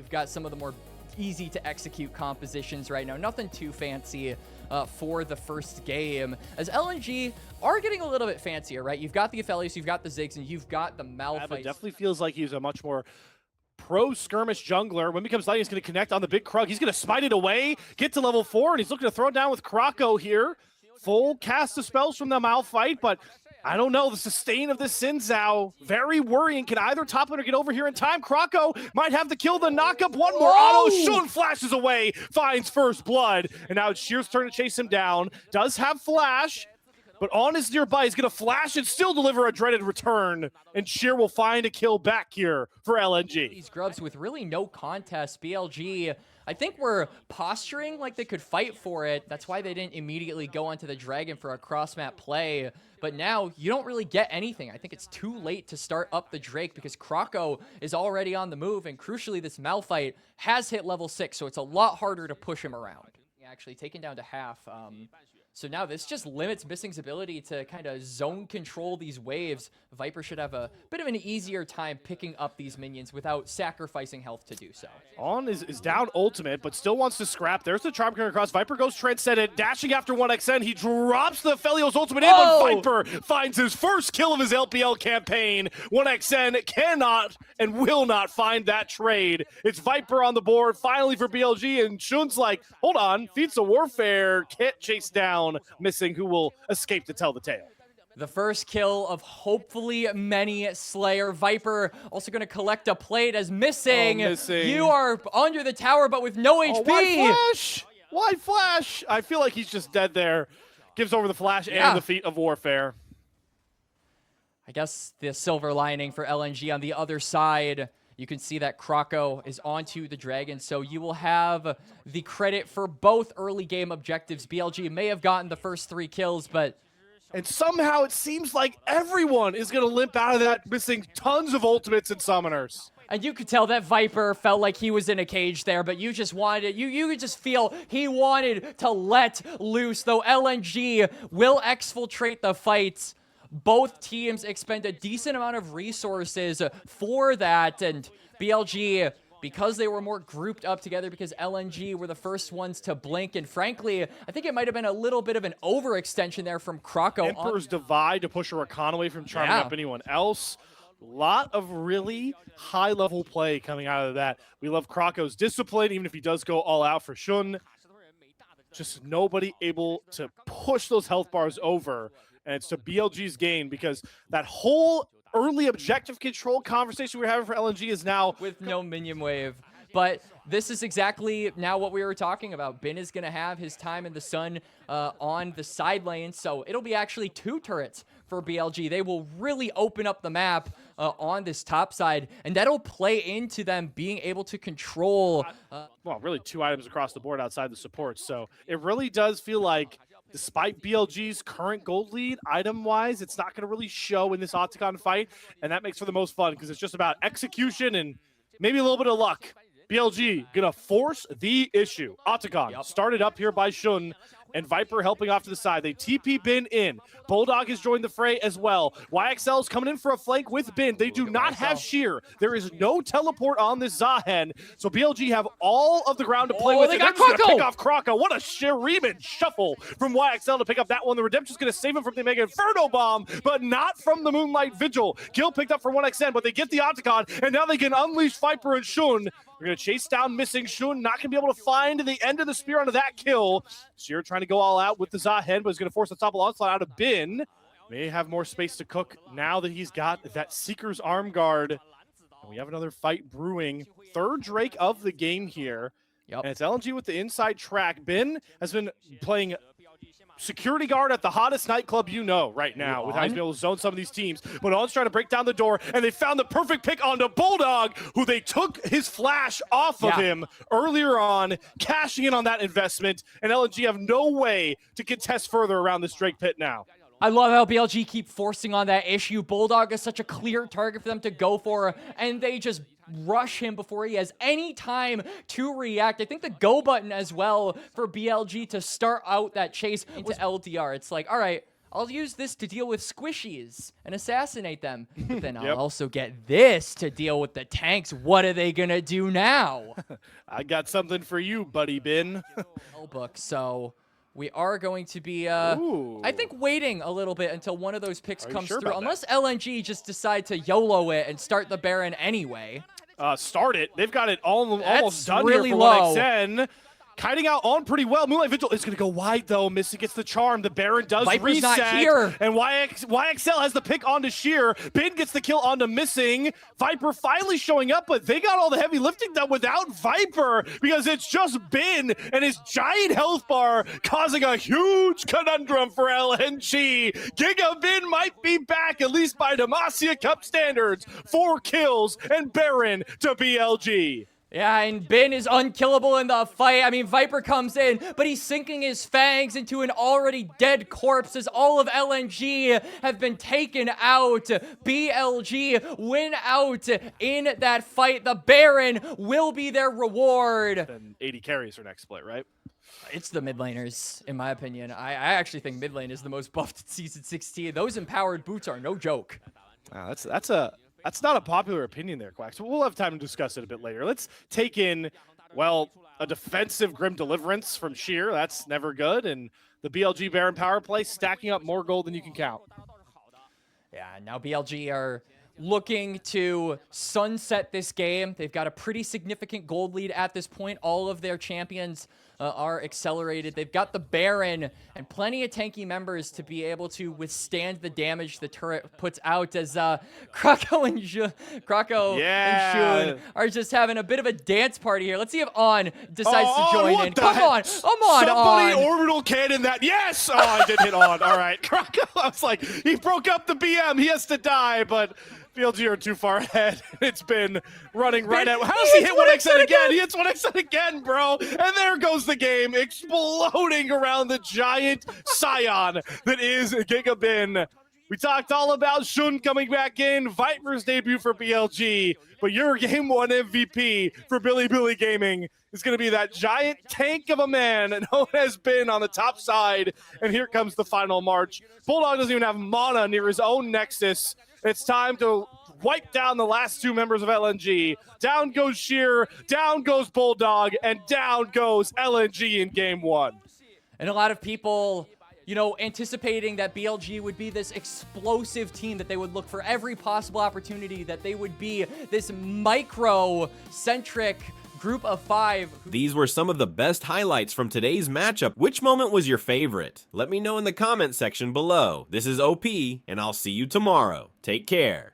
You've got some of the more easy to execute compositions right now. Nothing too fancy for the first game, as LNG are getting a little bit fancier, right? You've got the Aphelios, you've got the Ziggs, and you've got the Malphites. It definitely feels like he's a much more pro skirmish jungler. When he becomes light, he's going to connect on the big Krug. He's going to smite it away, get to level 4, and he's looking to throw it down with Krako here. Full cast of spells from the Malphite, but I don't know. The sustain of this Xin Zhao, very worrying. Can either top it or get over here in time? Krako might have to kill the knockup. One more auto. Shun flashes away, finds first blood. And now it's Sheer's turn to chase him down. Does have flash, but on his nearby, he's going to flash and still deliver a dreaded return. And Sheer will find a kill back here for LNG. These grubs with really no contest. BLG, I think, were posturing like they could fight for it. That's why they didn't immediately go onto the Dragon for a cross-map play. But now you don't really get anything. I think it's too late to start up the Drake because Krako is already on the move. And crucially, this Malphite has hit level 6, so it's a lot harder to push him around. Actually taken down to half. So now this just limits Missing's ability to kind of zone control these waves. Viper should have a bit of an easier time picking up these minions without sacrificing health to do so. On is down ultimate, but still wants to scrap. There's the charm coming across. Viper goes transcendent, dashing after 1xN. He drops the Aphelios ultimate in, but Viper finds his first kill of his LPL campaign. 1xN cannot and will not find that trade. It's Viper on the board, finally for BLG, and Shun's like, hold on, feats of warfare, can't chase down Missing, who will escape to tell the tale. The first kill of hopefully many Slayer. Viper also going to collect a plate as Missing. You are under the tower, but with no HP. Why flash? Why flash? I feel like he's just dead there. Gives over the flash and the feat of warfare. I guess the silver lining for LNG on the other side, you can see that Krako is onto the Dragon, so you will have the credit for both early game objectives. BLG may have gotten the first 3 kills, but... And somehow it seems like everyone is going to limp out of that missing tons of ultimates and summoners. And you could tell that Viper felt like he was in a cage there, but you just wanted, you could just feel he wanted to let loose, though LNG will exfiltrate the fights. Both teams expend a decent amount of resources for that, and BLG, because they were more grouped up together, because LNG were the first ones to blink, and frankly, I think it might have been a little bit of an overextension there from Krako. Emperor's Divide to push a Rakan away from charming up anyone else. A lot of really high-level play coming out of that. We love Krako's discipline, even if he does go all out for Shun. Just nobody able to push those health bars over. And it's to BLG's gain, because that whole early objective control conversation we're having for LNG is now with no minion wave. But this is exactly now what we were talking about. Bin is going to have his time in the sun on the side lane, so it'll be actually 2 turrets for BLG. They will really open up the map on this top side, and that'll play into them being able to control... well, really 2 items across the board outside the support, so it really does feel like despite BLG's current gold lead, item-wise, it's not going to really show in this Octagon fight, and that makes for the most fun, because it's just about execution and maybe a little bit of luck. BLG going to force the issue. Octagon started up here by Shun, and Viper helping off to the side. They TP Bin in. Bulldog has joined the fray as well. YXL's coming in for a flank with Bin. They do not have Sheer. There is no teleport on this Zahen, so BLG have all of the ground to play with. They got Krako! Pick off Krako. What a Shuriman shuffle from YXL to pick up that one. The Redemption's going to save him from the Mega Inferno Bomb, but not from the Moonlight Vigil. Kill picked up for 1xN, but they get the Octagon, and now they can unleash Viper and Shun. They're going to chase down Missing. Shun not going to be able to find the end of the spear onto that kill. Sheer trying to go all out with the Zahen, but is going to force the topple onslaught out of Bin. May have more space to cook now that he's got that Seeker's arm guard. And we have another fight brewing. 3rd Drake of the game here. And it's LNG with the inside track. Bin has been playing security guard at the hottest nightclub you know right now, with how he's been able to zone some of these teams. But On's trying to break down the door, and they found the perfect pick onto Bulldog, who they took his flash off of him earlier on, cashing in on that investment, and LNG have no way to contest further around this Drake pit now. I love how BLG keep forcing on that issue. Bulldog is such a clear target for them to go for, and they just rush him before he has any time to react. I think the go button as well for BLG to start out that chase into LDR. It's like, all right, I'll use this to deal with squishies and assassinate them. But then I'll Yep. also get this to deal with the tanks. What are they going to do now? I got something for you, buddy Bin. Book. So we are going to be, I think, waiting a little bit until one of those picks Are you comes sure through. about Unless LNG just decide to YOLO it and start the Baron anyway. Start it. They've got it almost done really here for low. 1xN. Kiting out on pretty well. Moonlight Vigil is going to go wide, though. Missy gets the charm. The Baron does Viper's reset. not here. And YXL has the pick onto Sheer. Bin gets the kill onto Missing. Viper finally showing up, but they got all the heavy lifting done without Viper because it's just Bin and his giant health bar causing a huge conundrum for LNG. Giga Bin might be back, at least by Demacia Cup standards. 4 kills and Baron to BLG. Yeah, and Bin is unkillable in the fight. I mean, Viper comes in, but he's sinking his fangs into an already dead corpse as all of LNG have been taken out. BLG win out in that fight. The Baron will be their reward. And 80 carries for next split, right? It's the mid laners, in my opinion. I actually think mid lane is the most buffed in Season 16. Those empowered boots are no joke. Wow, that's not a popular opinion there, Quack. So we'll have time to discuss it a bit later. Let's take in, well, a defensive Grim Deliverance from Sheer. That's never good. And the BLG Baron power play stacking up more gold than you can count. Yeah, now BLG are looking to sunset this game. They've got a pretty significant gold lead at this point. All of their champions are accelerated. They've got the Baron and plenty of tanky members to be able to withstand the damage the turret puts out as Krako and Shun are just having a bit of a dance party here. Let's see if On decides to join in. Come on, Somebody On. orbital cannon that. Yes! Oh, I did hit On. All right. Krako, I was like, he broke up the BM. He has to die, but BLG are too far ahead. It's been running right at. How does he hit 1xN again? He hits 1xN again, bro. And there goes the game, exploding around the giant scion that is Giga Bin. We talked all about Shun coming back in, Viper's debut for BLG, but your Game 1 MVP for Bilibili Gaming is going to be that giant tank of a man known as Bin on the top side. And here comes the final march. Bulldog doesn't even have mana near his own Nexus. It's time to wipe down the last 2 members of LNG. Down goes Sheer, down goes Bulldog, and down goes LNG in Game 1. And a lot of people, you know, anticipating that BLG would be this explosive team, that they would look for every possible opportunity, that they would be this micro-centric group of 5. These were some of the best highlights from today's matchup. Which moment was your favorite? Let me know in the comment section below. This is OP, and I'll see you tomorrow. Take care.